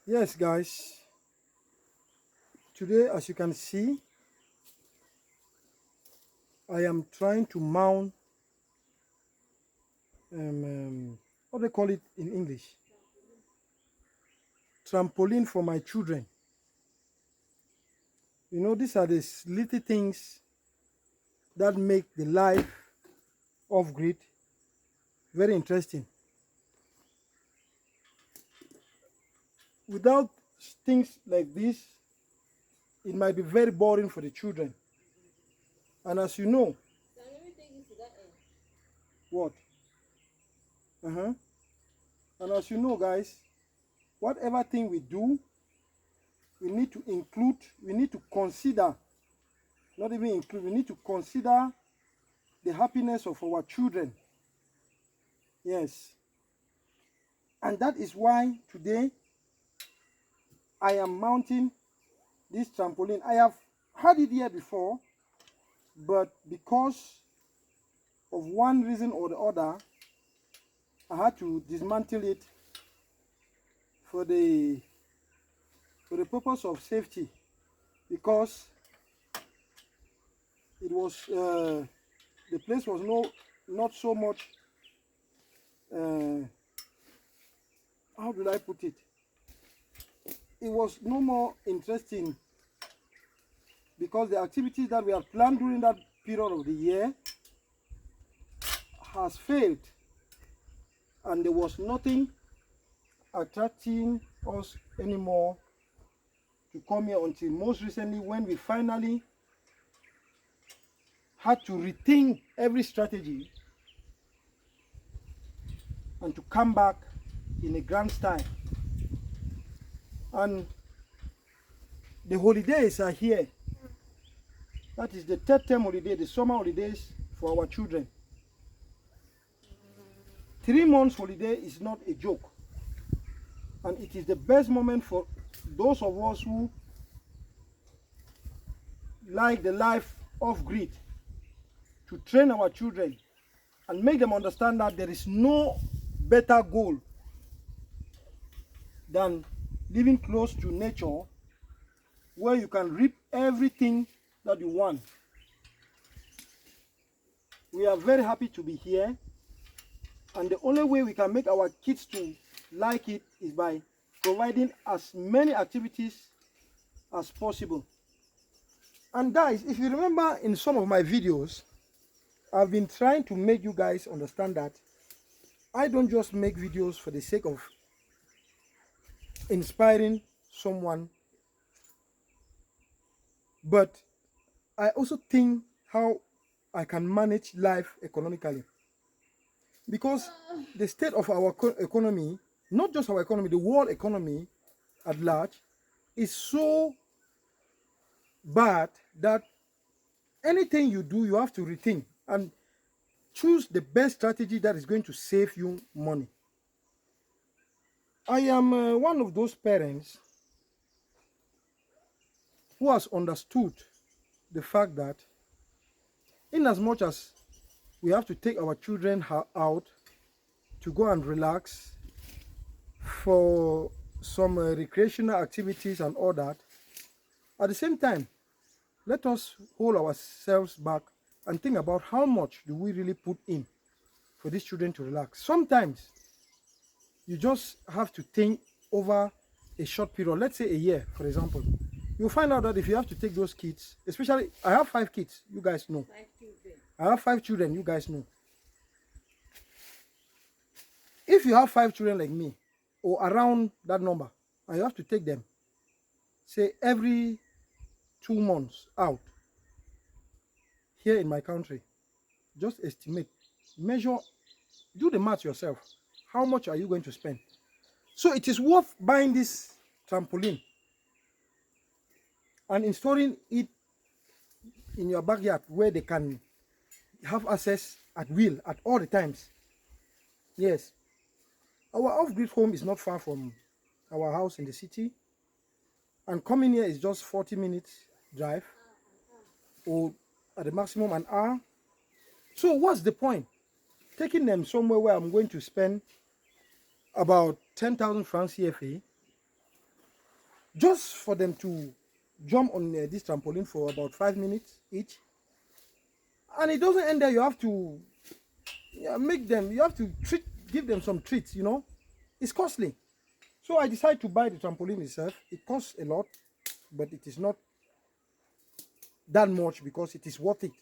Yes, guys. Today, as you can see, I am trying to mount what they call it in English, trampoline for my children. You know, these are the little things that make the life off grid very interesting. Without things like this, it might be very boring for the children. And as you know, what? And as you know, guys, whatever thing we do, we need to include, we need to consider, not even include, we need to consider the happiness of our children. Yes. And that is why today I am mounting this trampoline. I have had it here before, but because of one reason or the other, I had to dismantle it for the purpose of safety, because it was the place was not so much how do I put it? It was no more interesting, because the activities that we had planned during that period of the year has failed, and there was nothing attracting us anymore to come here until most recently, when we finally had to rethink every strategy and to come back in a grand style. And the holidays are here. That is the third term holiday, the summer holidays for our children. 3 months holiday is not a joke, and it is the best moment for those of us who like the life off grid to train our children and make them understand that there is no better goal than living close to nature, where you can reap everything that you want. We are very happy to be here, and the only way we can make our kids to like it is by providing as many activities as possible. And guys, if you remember in some of my videos, I've been trying to make you guys understand that I don't just make videos for the sake of inspiring someone, but I also think how I can manage life economically. Because the state of our economy, not just our economy, the world economy at large, is so bad that anything you do, you have to rethink and choose the best strategy that is going to save you money. I am one of those parents who has understood the fact that in as much as we have to take our children out to go and relax for some recreational activities and all that, at the same time, let us hold ourselves back and think about how much do we really put in for these children to relax. Sometimes you just have to think over a short period, let's say a year, for example. You'll find out that if you have to take those kids, especially, I have 5 kids, you guys know. 5 children. I have 5 children, you guys know. If you have 5 children like me, or around that number, and you have to take them, say every 2 months out, here in my country, just estimate, measure, do the math yourself. How much are you going to spend? So it is worth buying this trampoline and installing it in your backyard, where they can have access at will at all the times. Yes, our off-grid home is not far from our house in the city, and coming here is just 40 minutes drive, or at the maximum an hour. So what's the point? taking them somewhere where I'm going to spend about 10,000 francs CFA just for them to jump on this trampoline for about 5 minutes each. And it doesn't end there. You have to you have to give them some treats, you know. It's costly. So I decided to buy the trampoline itself. It costs a lot, but it is not that much because it is worth it.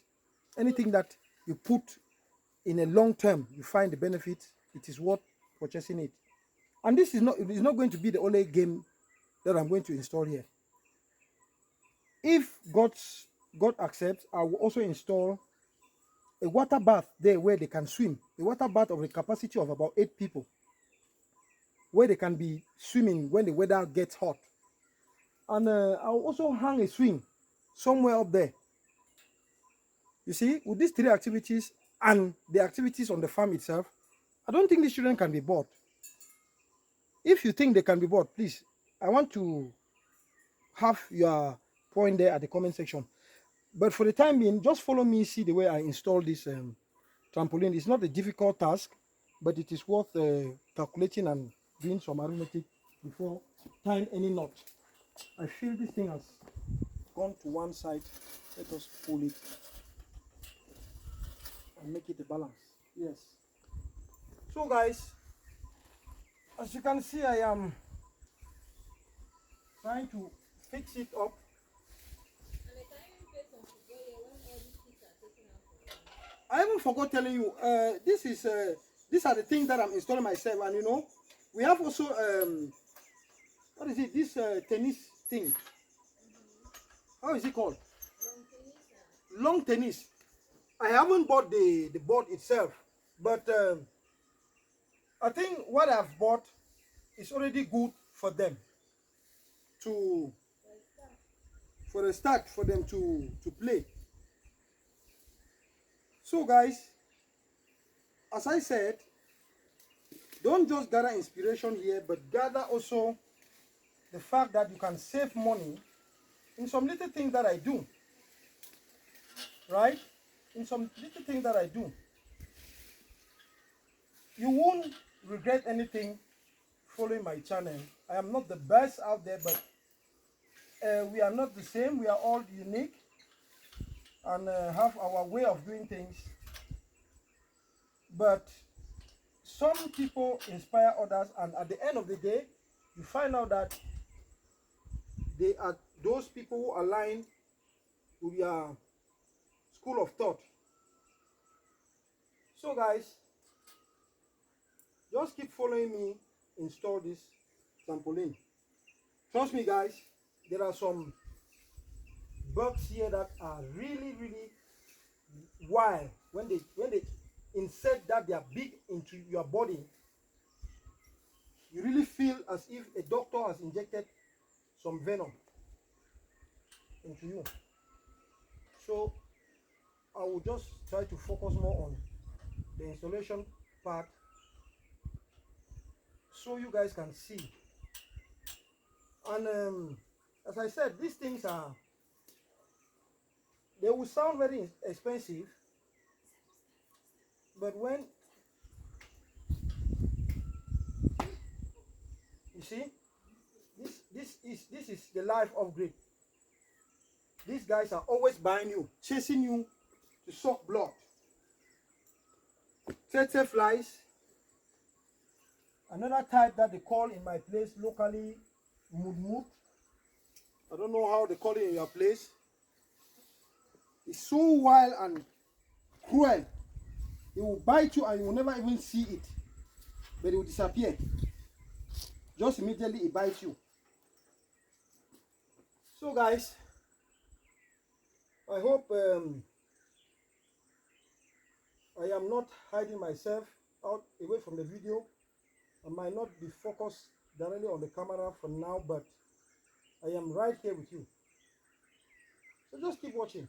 Anything that you put in a long term, you find the benefit, it is worth purchasing it. And this is not, it is not going to be the only game that I'm going to install here. If God accepts, I will also install a water bath there where they can swim. A water bath of a capacity of about 8 people, where they can be swimming when the weather gets hot. And I'll also hang a swing somewhere up there. You see, with these 3 activities and the activities on the farm itself, I don't think these children can be bored. If you think they can be bored, please, I want to have your point there at the comment section. But for the time being, just follow me, see the way I install this trampoline. It's not a difficult task, but it is worth calculating and doing some arithmetic before tying any knot. I feel this thing has gone to one side. Let us pull it and make it a balance. Yes. So guys, as you can see, I am trying to fix it up. I even forgot telling you, these are the things that I'm installing myself. And you know, we have also what is it, this tennis thing, how is it called? Long tennis. I haven't bought the board itself, but I think what I've bought is already good for them to, for a start, for them to play. So guys, as I said, don't just gather inspiration here, but gather also the fact that you can save money in some little things that I do, right? In some little things that I do. You won't regret anything following my channel. I am not the best out there, but we are not the same. We are all unique and have our way of doing things. But some people inspire others, and at the end of the day, you find out that they are those people who align with your school of thought. So guys, just keep following me install this trampoline. Trust me guys, there are some bugs here that are really wild. When they insert that they are big into your body, you really feel as if a doctor has injected some venom into you. So I will just try to focus more on the installation part so you guys can see. And as I said, these things are, they will sound very expensive, but when you see, this is the life of grip. These guys are always buying you, chasing you to suck blood. Tsetse flies, another type that they call in my place locally mud. I don't know how they call it in your place. It's so wild and cruel. It will bite you and you will never even see it, but it will disappear. Just immediately it bites you. So guys, I hope I am not hiding myself out away from the video. I might not be focused directly on the camera for now, but I am right here with you. So just keep watching.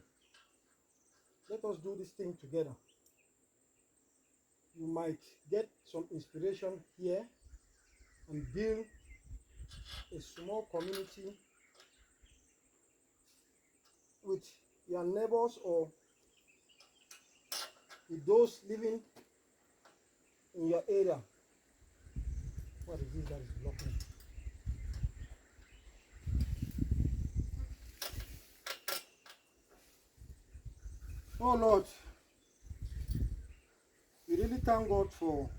Let us do this thing together. You might get some inspiration here and build a small community with your neighbors or with those living in your area. What is this that is blocking? Oh Lord, we really thank God for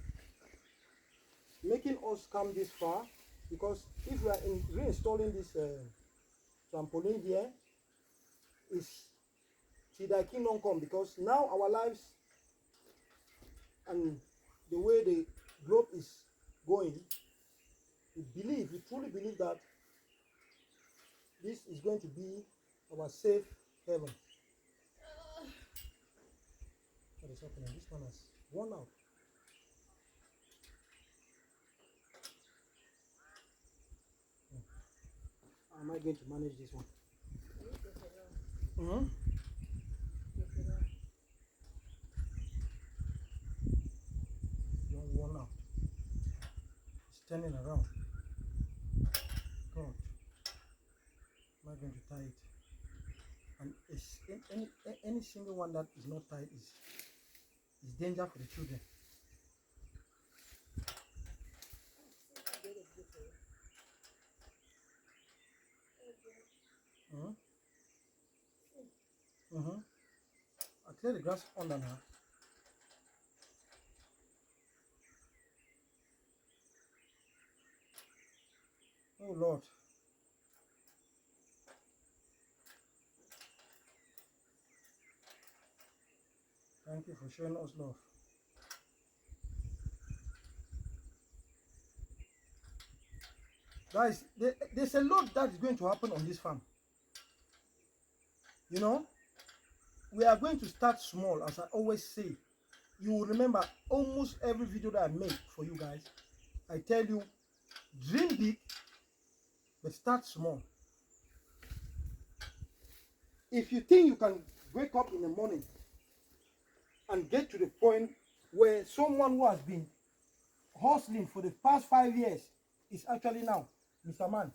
making us come this far, because if we are reinstalling this trampoline here, is till thy kingdom come, because now our lives and the way the globe is going, we truly believe that this is going to be our safe heaven. What is happening? This one has worn out. How am I going to manage this one? Mm-hmm. It's not worn out. It's turning around. God, am I going to tie it? And it's any single one that is not tied is danger for the children. Mm-hmm. Mm-hmm. I clear the grass under now. Oh Lord. Thank you for showing us love. Guys, there's a lot that is going to happen on this farm. You know, we are going to start small, as I always say. You will remember almost every video that I make for you guys, I tell you, dream big, but start small. If you think you can wake up in the morning and get to the point where someone who has been hustling for the past 5 years is actually now Mr. Man,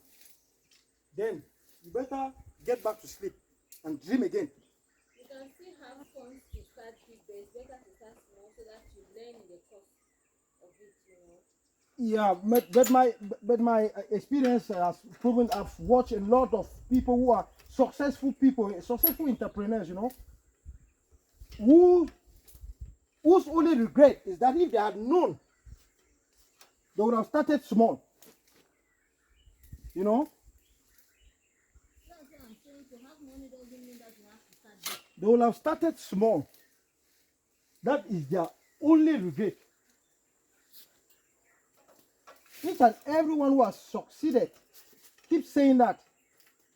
then you better get back to sleep and dream again. You can still have fun to start big, but it's better to start small so that you learn in the course of it, you know. Yeah, but my experience has proven, I've watched a lot of people who are successful people, successful entrepreneurs, you know, whose only regret is that if they had known, they would have started small. You know? That's what I'm saying. To have money doesn't mean that you have to start big. They would have started small. That is their only regret. Each and everyone who has succeeded keep saying that.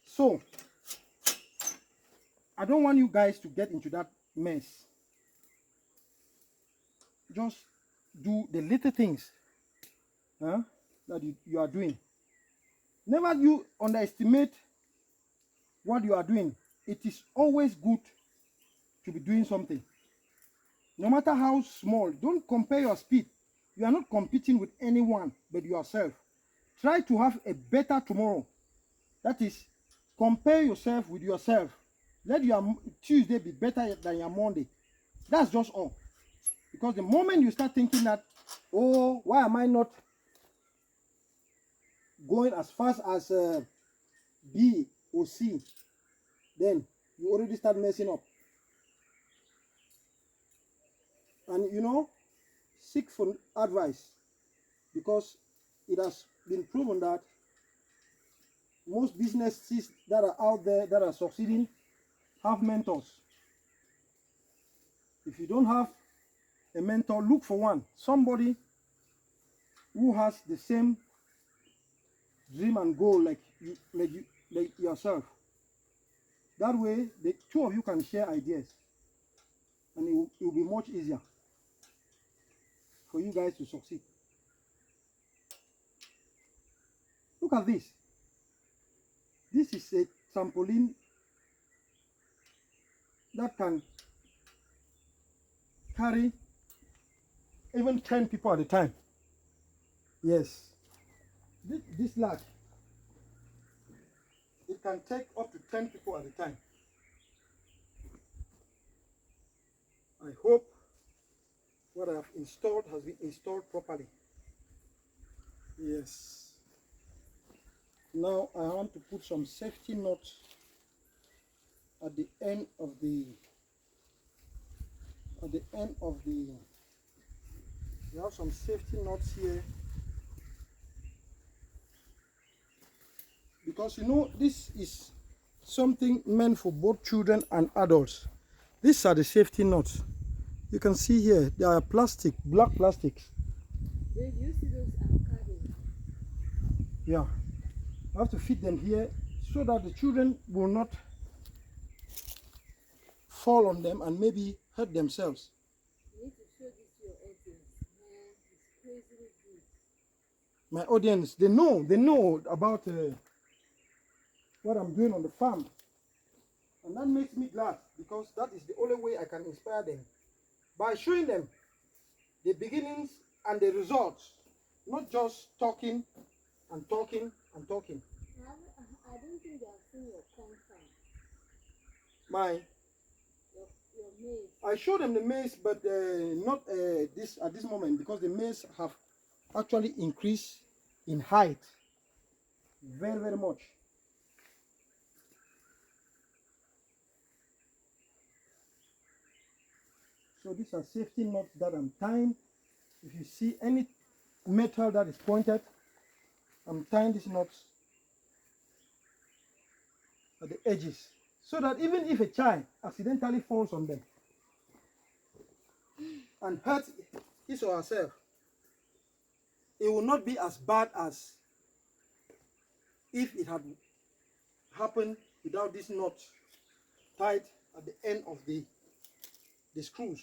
So, I don't want you guys to get into that mess. Just do the little things that you are doing. Never you underestimate what you are doing. It is always good to be doing something. No matter how small, don't compare your speed. You are not competing with anyone but yourself. Try to have a better tomorrow. That is, compare yourself with yourself. Let your Tuesday be better than your Monday. That's just all. Because the moment you start thinking that, oh, why am I not going as fast as B or C, then you already start messing up. And you know, seek for advice, because it has been proven that most businesses that are out there that are succeeding have mentors. If you don't have a mentor, look for one. Somebody who has the same dream and goal like yourself. That way, the two of you can share ideas, and it will be much easier for you guys to succeed. Look at this. This is a trampoline that can carry even 10 people at a time. Yes. This large, it can take up to 10 people at a time. I hope what I have installed has been installed properly. Yes. Now I want to put some safety knots at the end of the we have some safety knots here, because you know this is something meant for both children and adults. These are the safety knots. You can see here they are plastic, black plastics. Do you see those avocados? Yeah, I have to fit them here so that the children will not fall on them and maybe hurt themselves. You need to show this to your audience, man. It's crazily good. My audience, they know about what I'm doing on the farm, and that makes me glad, because that is the only way I can inspire them, by showing them the beginnings and the results, not just talking and talking and talking. I don't think they have seen your corn farm. Your maize. I show them the maize, but not this at this moment, because the maize have actually increased in height very, very much. So these are safety knots that I'm tying. If you see any metal that is pointed, I'm tying these knots at the edges, so that even if a child accidentally falls on them and hurts his or herself, it will not be as bad as if it had happened without this knot tied at the end of the screws.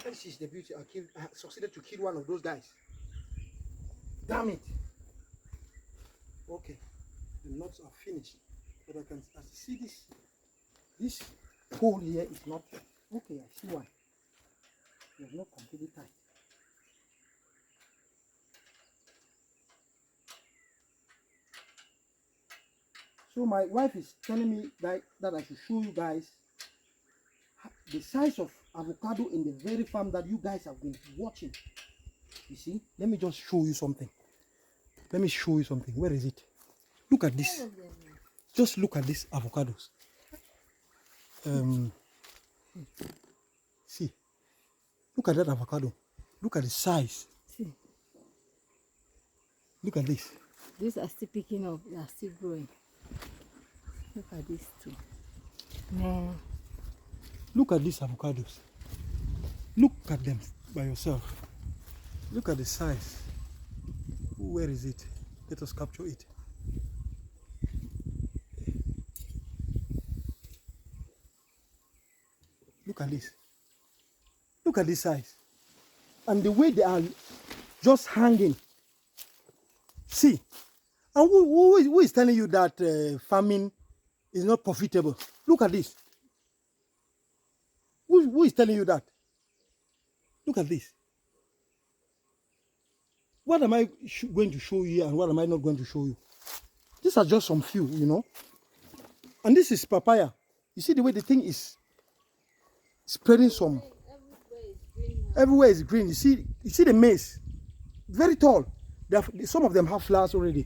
This is the beauty. I succeeded to kill one of those guys. Damn it. Okay, the knots are finished, but I can see this hole here is not okay. I see why. It's not completely tight. So my wife is telling me that I should show you guys the size of avocado in the very farm that you guys have been watching. You see, let me just show you something. Let me show you something. Where is it? Look at this. Just look at these avocados. See, look at that avocado. Look at the size. See. Look at this. These are still picking up. They are still growing. Look at this too. Man. Look at these avocados. Look at them by yourself. Look at the size. Where is it? Let us capture it. Look at this. Look at this size. And the way they are just hanging. See. And who is telling you that farming is not profitable? Look at this. Who is telling you that? Look at this. What am I going to show you and what am I not going to show you? These are just some few, you know. And this is papaya. You see the way the thing is spreading some. Everywhere is green. You see the maize. Very tall. Some of them have flowers already.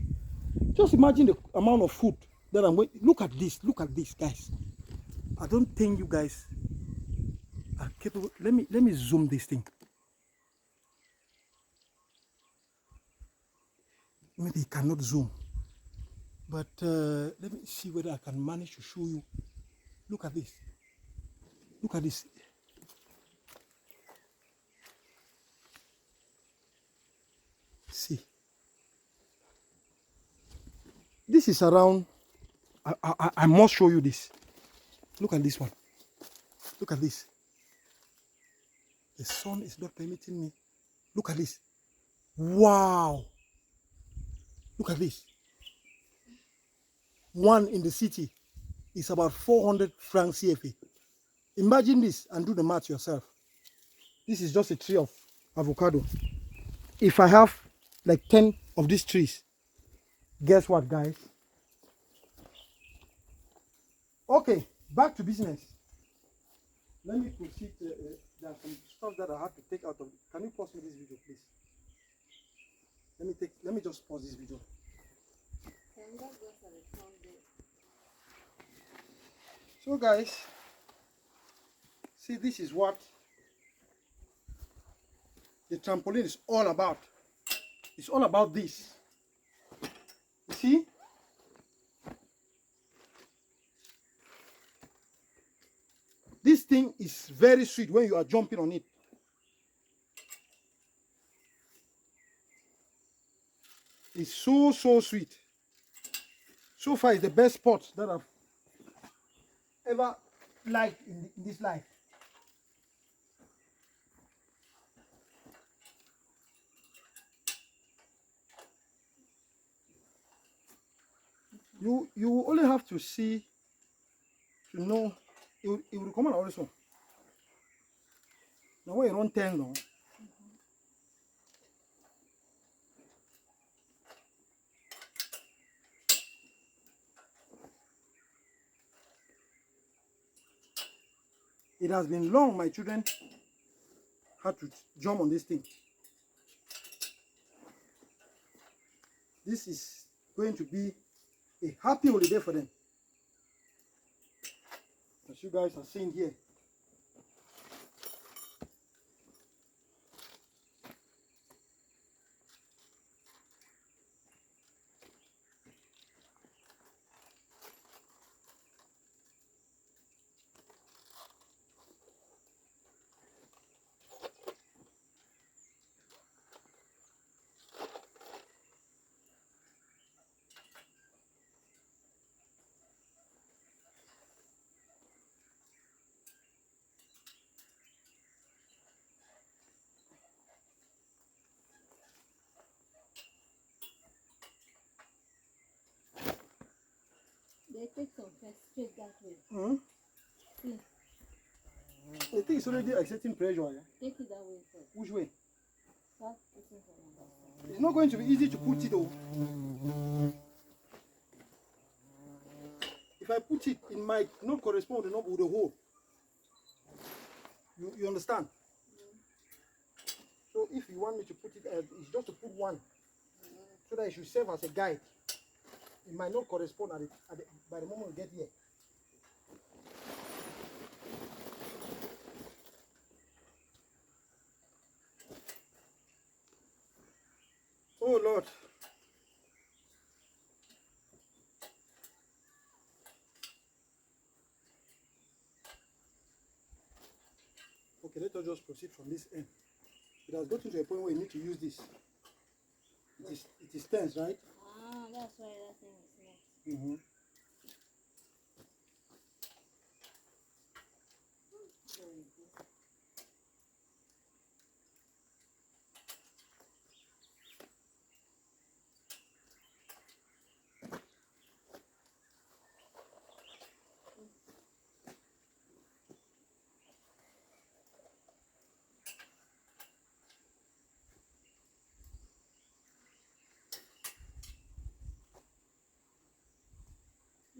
Just imagine the amount of food that I'm waiting. Look at this, guys. I don't think you guys are capable. Let me zoom this thing. Maybe it cannot zoom, but let me see whether I can manage to show you. Look at this. Look at this. See. This is around. I must show you this. Look at this one. Look at this. The sun is not permitting me. Look at this. Wow. Look at this. One in the city is about 400 francs CFA. Imagine this and do the math yourself. This is just a tree of avocado. If I have like 10 of these trees, guess what, guys? Okay, back to business. Let me proceed. There are some stuff that I have to take out of it. Can you pause me this video, please? Let me just pause this video. So guys, see, this is what the trampoline is all about. It's all about this. You see? This thing is very sweet when you are jumping on it. It's so sweet. So far, it's the best sport that I've ever liked in this life. You only have to see to know it will come out also. Now when you run 10 long, it has been long my children had to jump on this thing. This is going to be a happy holiday for them. As you guys are seeing here. They take some first straight that way. Mm-hmm. See, The thing is already accepting pressure. Yeah? take it that way first. Which way? Start putting from on that side. It's not going to be easy to put it though. If I put it, it might not correspond enough with the hole. You understand? So if you want me to put it, it's just to put one, so that it should serve as a guide. It might not correspond by the moment we get here. Oh Lord. Okay, let us just proceed from this end. It has gotten to a point where you need to use this. It is tense, right? Ah, that's why that thing is next. Mm-hmm. There you go.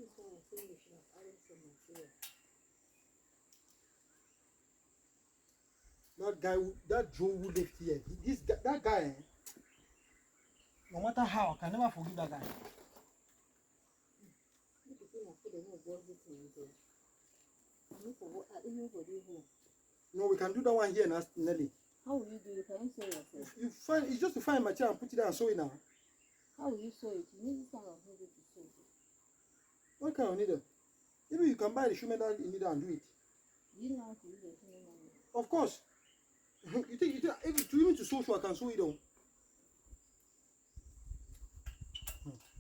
This is why I think we should have added some material. That Joe who lived here, that guy, no matter how, I can never forgive that guy. You people have put a whole board this in there. Even for the home. No, we can do that one here and ask Nelly. How will you do it? Can you sew yourself? You find it's just to find my chair and put it there and sew it now. How will you sew it? You need this kind of needle to sew it. What kind of needle? Maybe you can buy the shoe metal needle and do it. Do you know how to use a shoe needle? Of course. you think if you want to sew shoe, I can sew it on.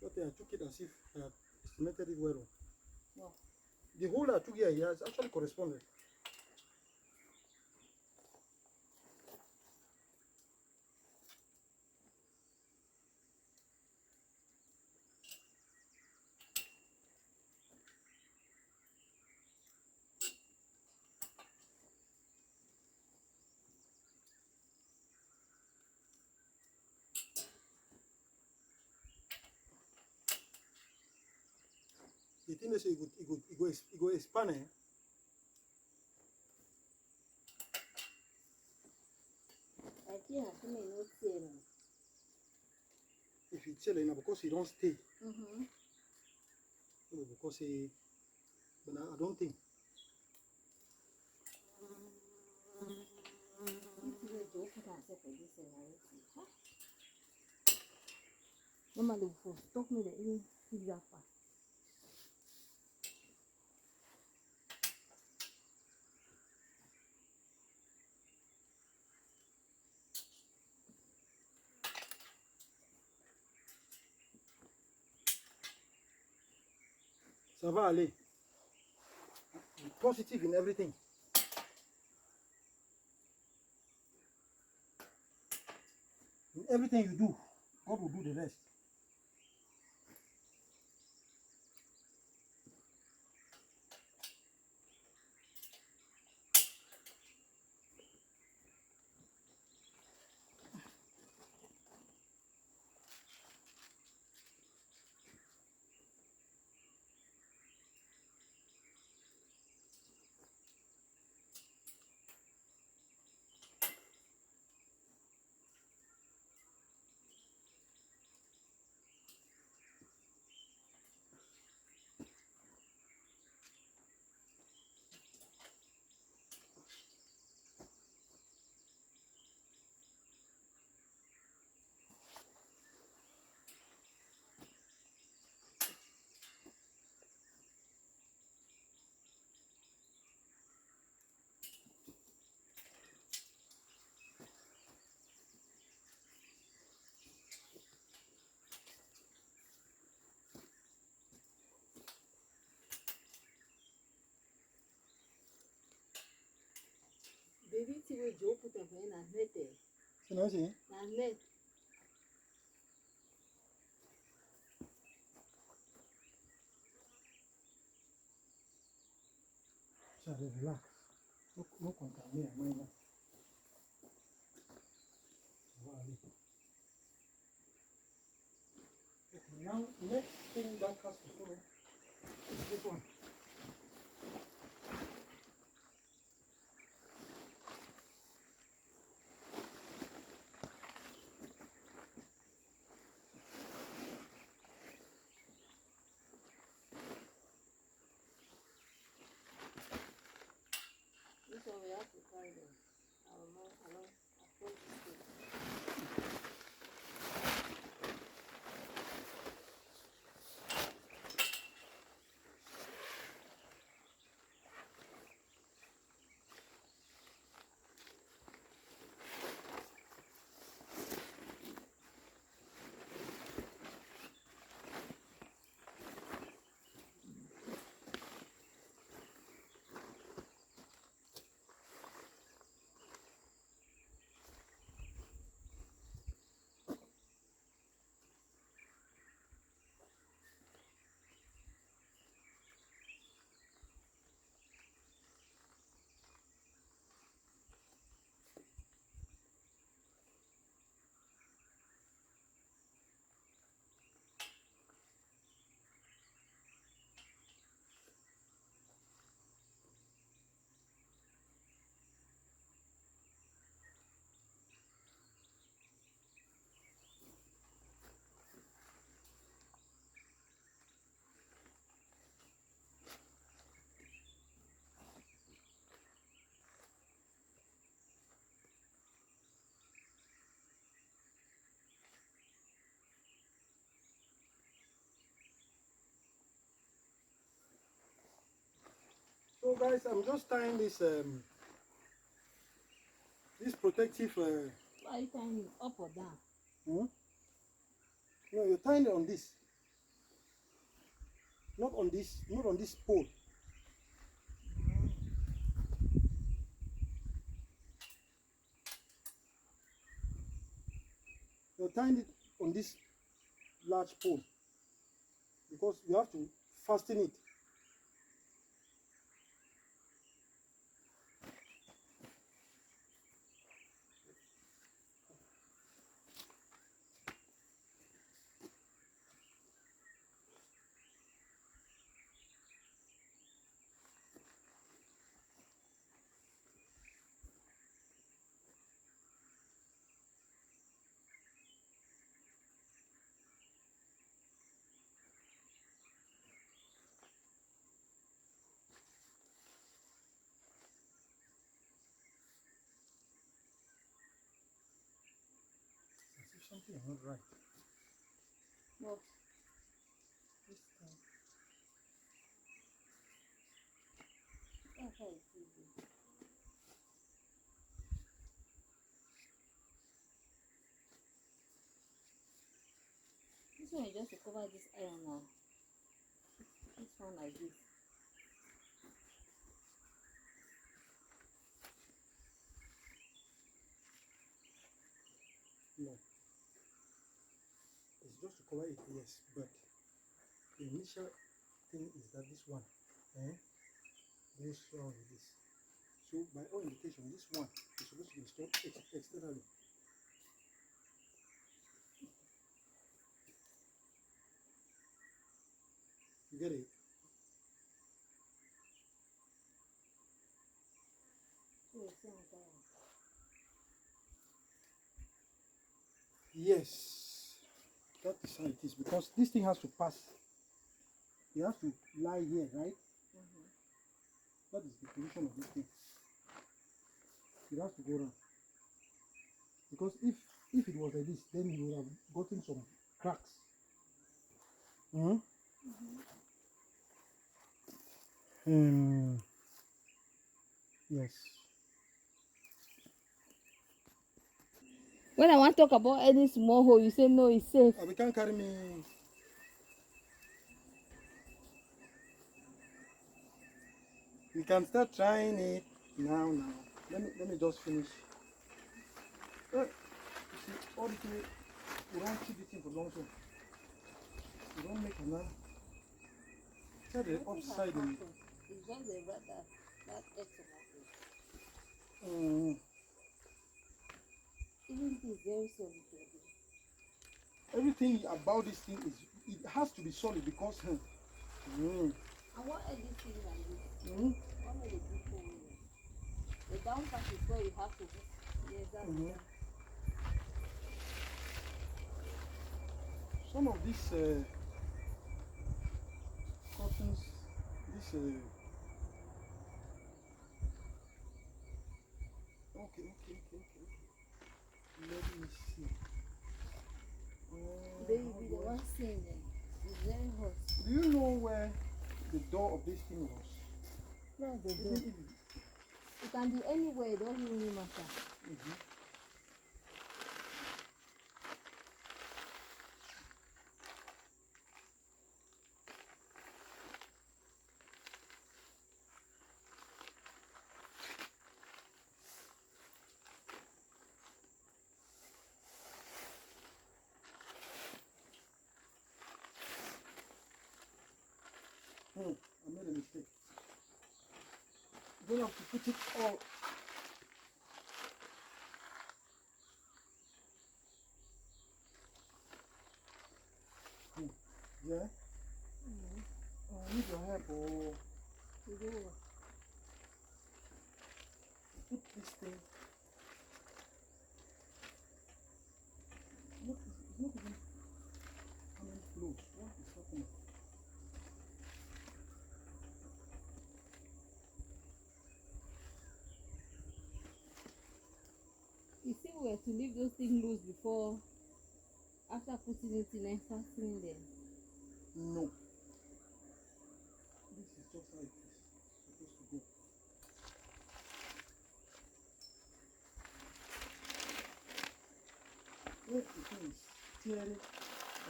Okay, I took it as if I had estimated it well. Wow. The hole I took here has actually corresponded. The thing they say it go expand. Yeah, come in, no tear. If you tell you because you don't stay, Mm-hmm. because he, but I don't think. Mama look for stop me the in exact. Ça va aller. Be positive in everything. In everything you do, God will do the rest. Baby, see where Joe put up in and net there. You know what I'm saying? And net. Charlie, relax. No contaminate my mind. Ça va aller. Okay, now next thing that has to follow is this one. This one we have to carry them. Along. So guys, I'm just tying this this protective Why are you tying it up or down? no, you're tying it on this. Not on this pole. You're tying it on this large pole because you have to fasten it. Something is not right. What? This thing. That's how it is. This one is just to cover this iron now. This one like this. No. It's just to cover it, yes, but the initial thing is that this one goes round with this. So by all indication, this one is supposed to be installed externally. You get it? Yes, that is how it is, because this thing has to pass. It has to lie here, right? That is the position of this thing. It has to go around. Because if it was like this, then you would have gotten some cracks. Yes. When I want to talk about any small hole, you say no, it's safe. We can't carry me. We can start trying it now. Let me just finish. You see, all the way, you don't keep this thing for long, so you don't make another. Try the upside in. It's just the red that extra. Even this is very solid. Everything about this thing is, it has to be solid because And what are these things like this? What are the big holes? The down part is where you have to go. Yes, that's some of these curtains, this okay. Let me see. Baby, the one seeing them. It's very hot. Do you know where the door of this thing was? That's the Even door. if it- It can be anywhere, it doesn't really matter. I made a mistake. You don't have to put it all. Yeah? I need your help or You do what? put this thing. Look, it's not even coming close. What is happening? You see, we were to leave those things loose before, after putting it in and fastening them. No. This is just how it is supposed to go. Where the thing is tearing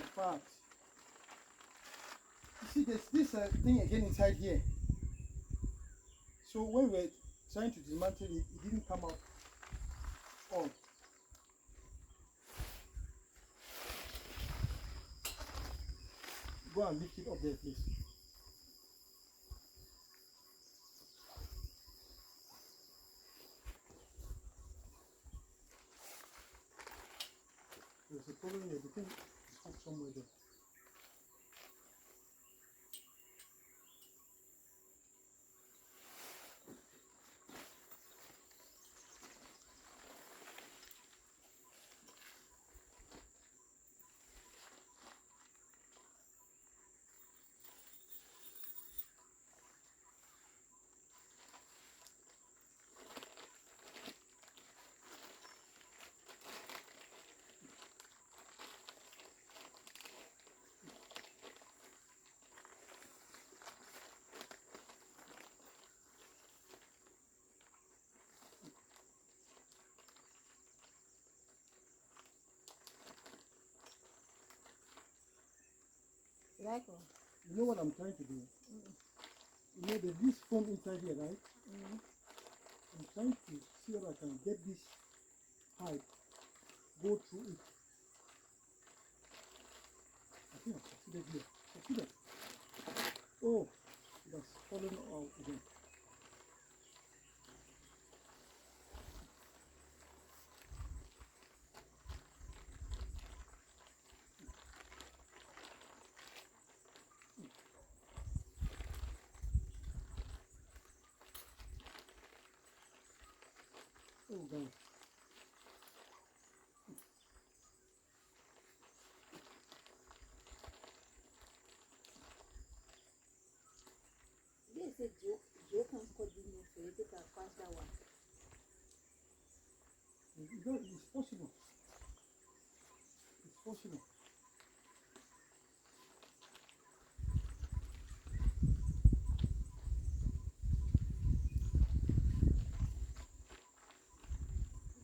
apart. You see, there's this thing again inside here. So when we were trying to dismantle it, it didn't come out all. Go and lift it up there, please. There's a problem here. The thing is hooked somewhere there. Exactly. You know what I'm trying to do? You know there's this foam inside here, right? I'm trying to see if I can get this pipe, go through it. I think I've succeeded here. Succeeded. Oh, that's fallen out again. Oh God. They say Joe can continue so you can pass that one. It's possible. It's possible.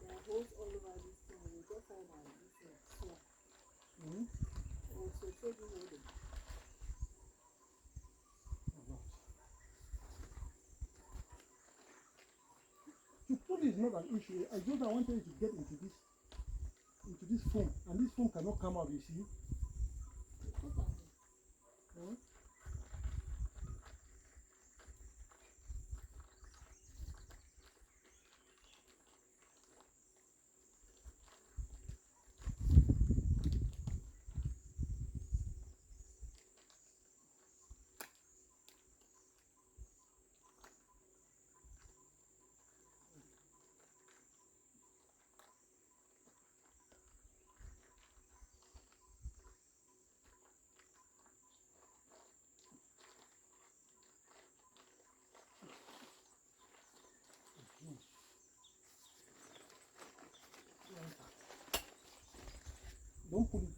There are holes all over this thing. We just find out this thing. So, also, so you hold it. To put is not an issue. I just wanted you to get into this foam, and this foam cannot come out. You see. You put on it.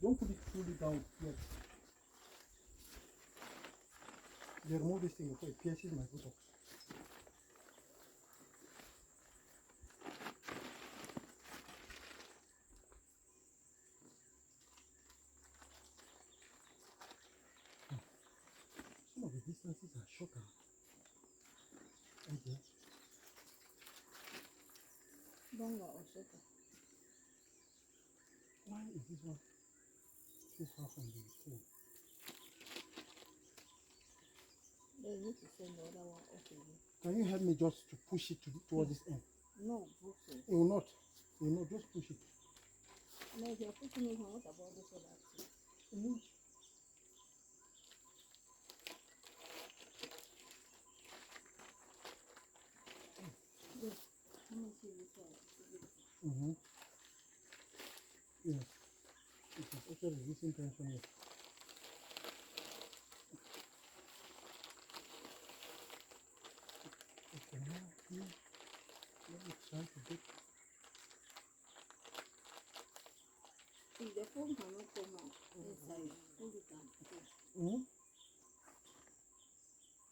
Don't put it fully down yet. You remove this thing before it pierces my buttocks. Some of the distances are shorter. Okay. Longer or shorter. Why is this one too far from the foam? Then you need to send the other one off again. Can you help me just to push it towards this end? No, both It will not. It will not. Just push it. No, if you're pushing it, what about this other thing? Yes. Let me see this one. Yes. It is actually releasing tension here. Okay, now here, let me try to get. If the phone cannot come out inside, hold it down.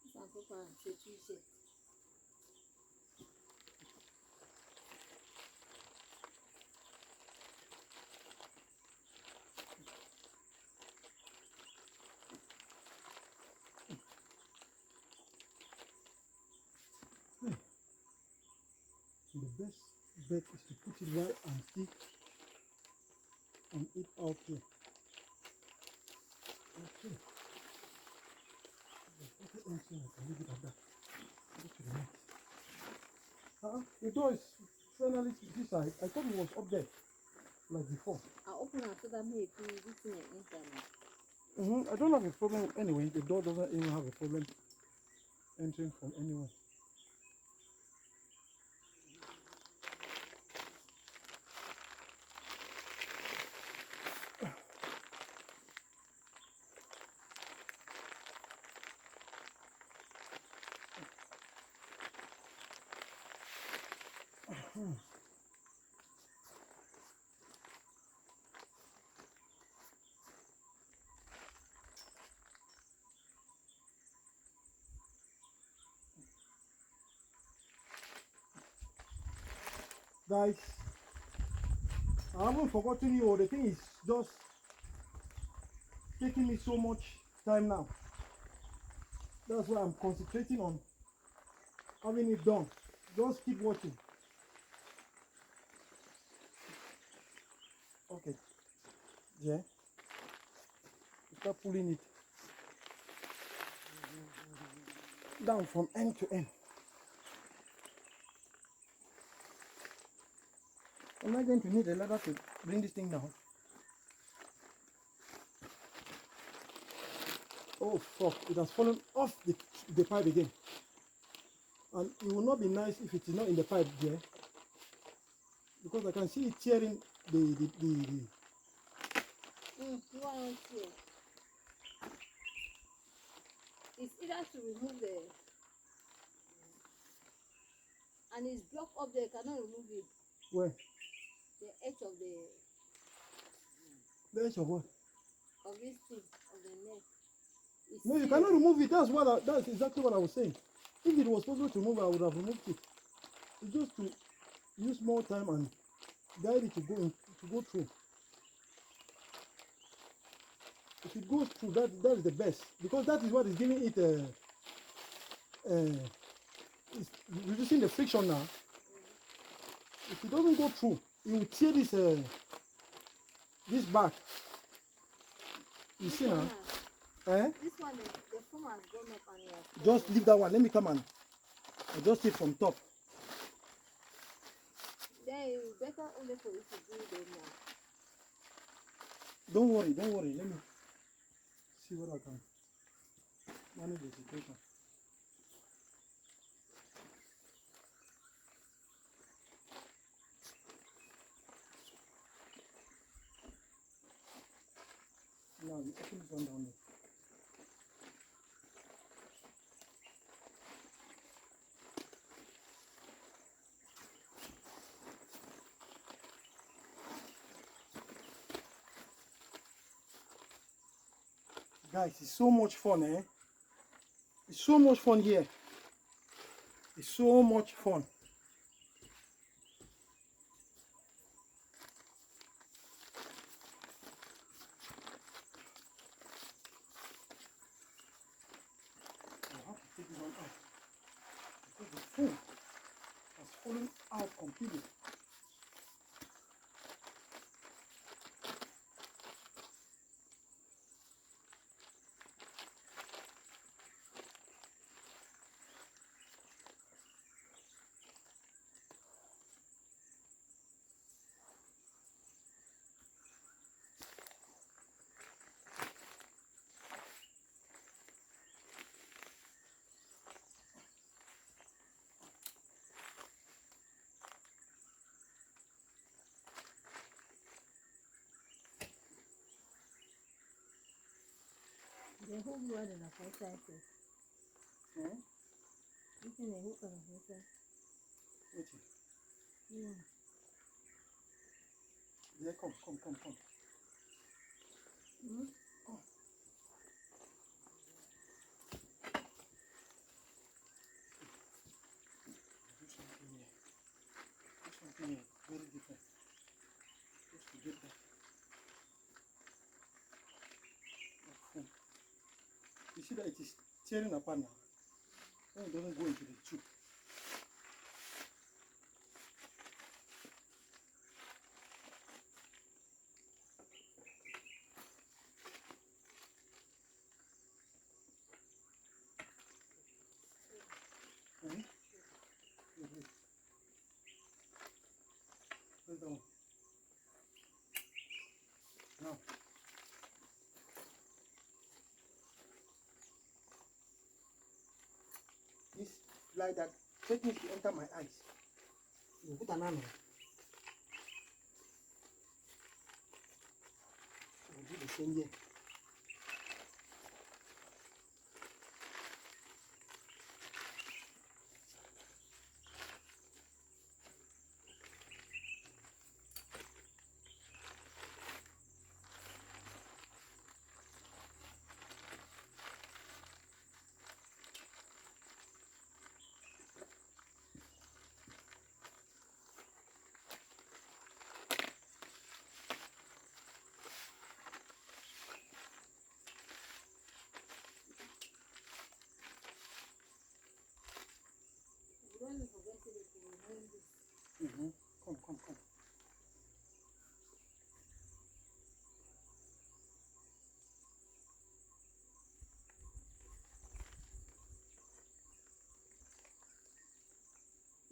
This one so far, say two shit. The best bet is to put it right and stick on it out here. Okay. Okay, I can leave it at that. Go to the next. The door is finally this side. I thought it was up there, like before. I open it so that maybe this thing inside. I don't have a problem anyway. The door doesn't even have a problem entering from anywhere. Guys, I haven't forgotten you. The thing is just taking me so much time now. That's why I'm concentrating on having it done. Just keep watching. Okay. Yeah. Start pulling it down from end to end. I'm not going to need a ladder to bring this thing down. Oh fuck, it has fallen off the pipe again. And it will not be nice if it is not in the pipe there. Because I can see it tearing the It's either to remove the and it's blocked up there, cannot remove it. where? The edge of The edge of what? this thing of the neck. It's No, you sealed. cannot remove it. That's exactly what I was saying. If it was possible to remove, I would have removed it. It's just to use more time and guide it to go through. If it goes through, that is the best, because that is what is giving it it's reducing the friction now. If it doesn't go through, it will tear this back. You see now? This one, the foam has gone up and it has Just leave that one. Let me come and adjust it from top. then it's better only for you to do them now. Don't worry. Let me see what I can manage the situation. Now, you open this one down there. Guys, it's so much fun, eh? It's so much fun here. It's so much fun. I have to take this one out because the foam has fallen out completely. The whole word in the first side. You can hook on the first side. Yeah. Yeah, come. Oh. Do something here. Very different. Just to get that. You see that it is tearing apart now. When it doesn't go into the tube. Where's that one? Now. This light that threatens to enter my eyes. You put an arm. I'll do the same here.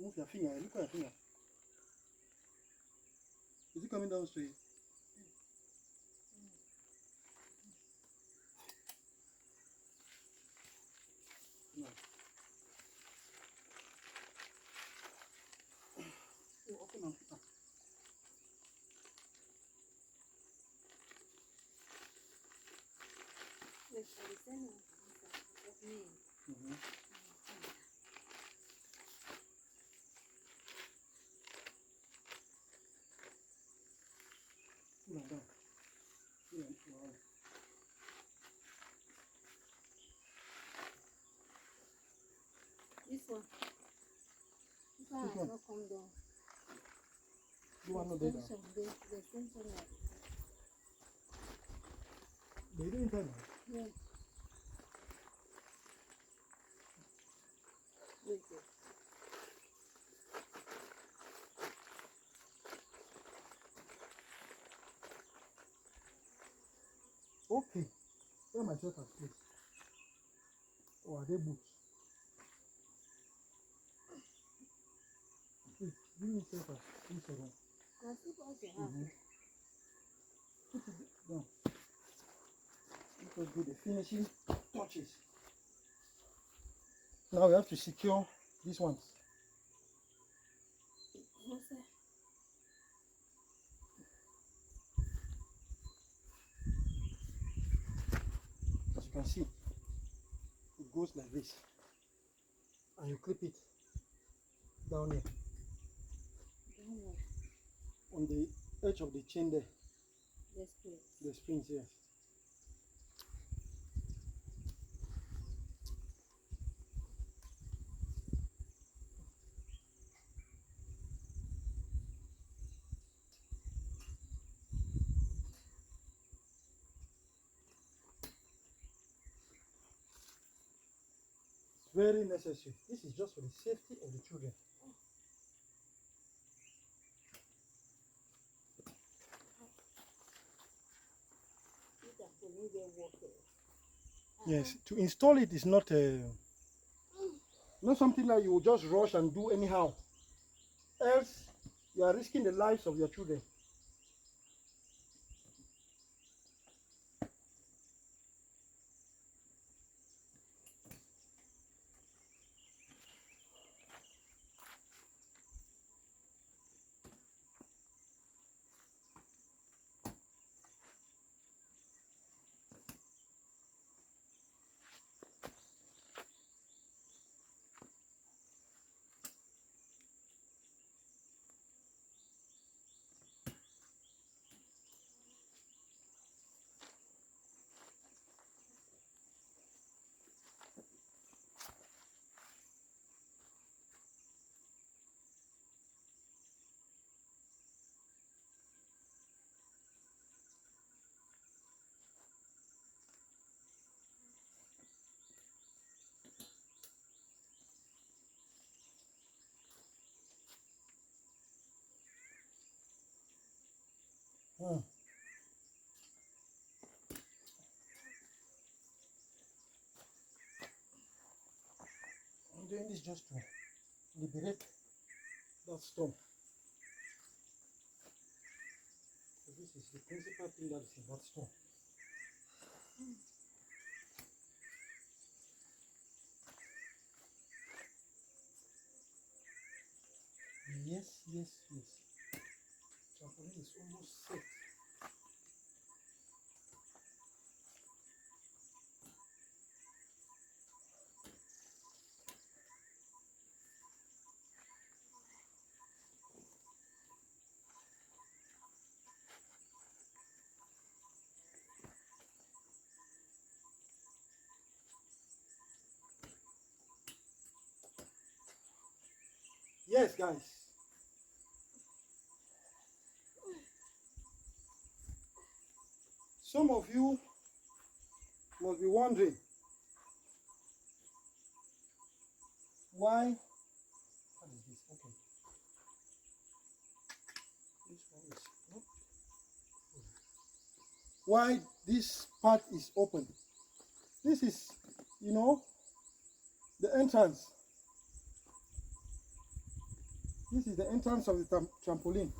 Move your finger. Look at your finger. Is it coming down straight? No. Oh, open up. Wait, I will send you of me. Pull it down. Pull it down. This one. This one has not come down. You want to The do that? extension like They didn't tell me. yeah. Wait, wait. Okay. Where my sweaters, please? Or are they boots? Please, give me sweaters. Please, sir. Now sleep out your hand. Put it down. Let us do the finishing touches. Now we have to secure these ones. What's that? As you can see, it goes like this. And you clip it down here Downward. on the edge of the chain there. Yes, please. The springs, yes. Very necessary. This is just for the safety of the children. You can put in there water. Yes, to install it is not something that you will just rush and do anyhow. Else, you are risking the lives of your children. I'm doing this just to liberate that stone. So this is the principal thing that is in that stone. Yes, yes, yes. Trampoline is almost set. Yes, guys. Some of you must be wondering why. What is this? Okay. This one is not. Why this part is open? This is, the entrance. This is the entrance of the trampoline.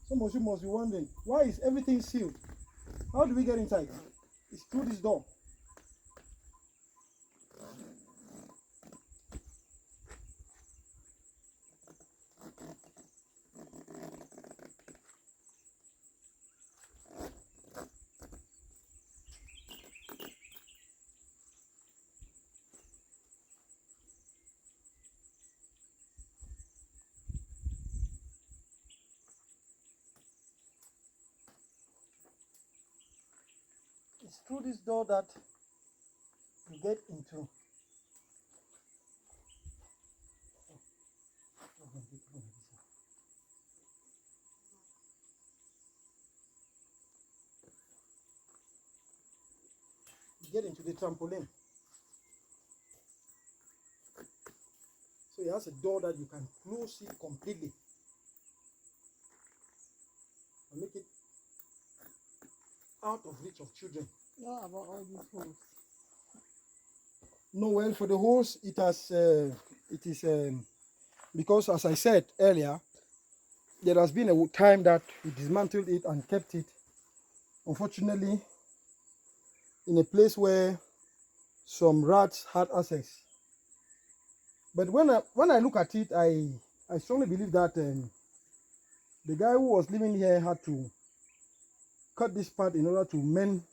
Some of you must be wondering, why is everything sealed? How do we get inside? It's through this door. It's through this door that you get into. You get into the trampoline. So it has a door that you can close it completely and make it out of reach of children. What about all these holes? No, well, for the hose, it is because, as I said earlier, there has been a time that we dismantled it and kept it, unfortunately, in a place where some rats had access. But when I look at it, I strongly believe that the guy who was living here had to cut this part in order to mend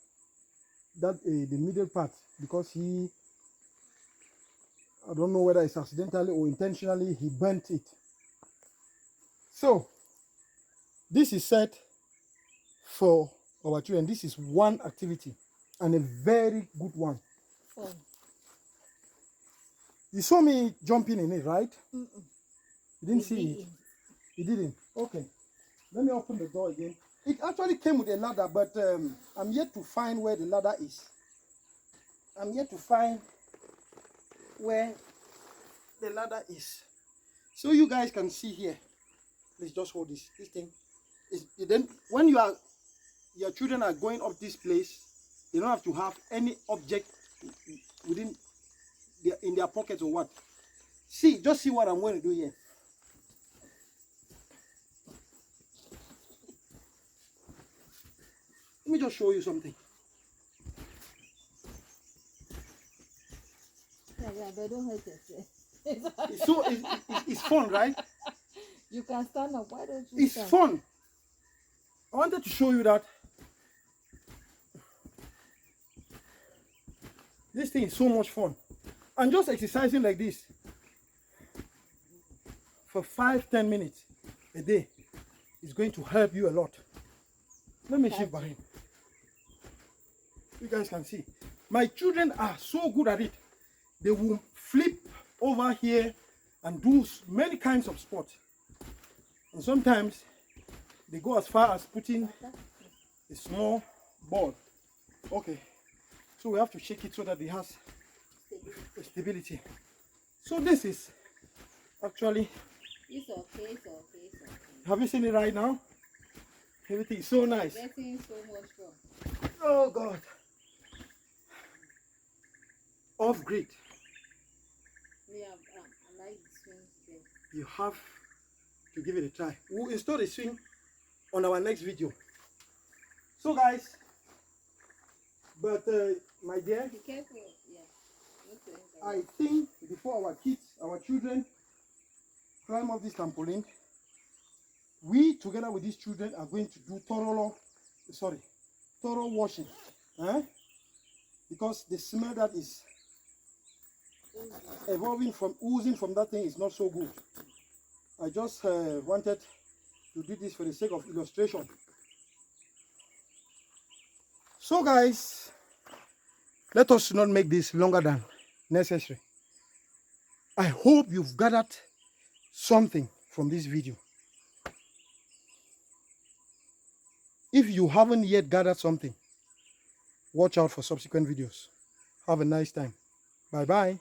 that the middle part, because I don't know whether it's accidentally or intentionally, he burnt it. So this is set for our children. This is one activity and a very good one. Fun. You saw me jumping in it, right? Mm-mm. You didn't see it? You didn't? Okay. Let me open the door again. It actually came with a ladder, but I'm yet to find where the ladder is. I'm yet to find where the ladder is. So you guys can see here. Please just hold this. This thing is then when your children are going up this place, they don't have to have any object within in their pockets or what. Just see what I'm going to do here. Let me just show you something. Yeah, but don't hurt yourself. It's fun, right? You can stand up. Why don't you It's stand? fun. I wanted to show you that this thing is so much fun. And just exercising like this for 5-10 minutes a day is going to help you a lot. Let me shift behind. You guys can see. My children are so good at it. They will flip over here and do many kinds of sports. And sometimes they go as far as putting a small ball. Okay. So we have to shake it so that it has stability. So this is actually... It's okay, it's okay, it's okay. Have you seen it right now? Everything is so nice. Getting so much fun. Oh God. Off grid. Yeah, I like the swings there. You have to give it a try. We'll install the swing on our next video. So guys, but my dear, Be careful, yeah. I think before our children climb up this trampoline, we together with these children are going to do thorough washing. Because the smell that is oozing from that thing is not so good. I just wanted to do this for the sake of illustration. So guys, let us not make this longer than necessary. I hope you've gathered something from this video. If you haven't yet gathered something, watch out for subsequent videos. Have a nice time. Bye bye.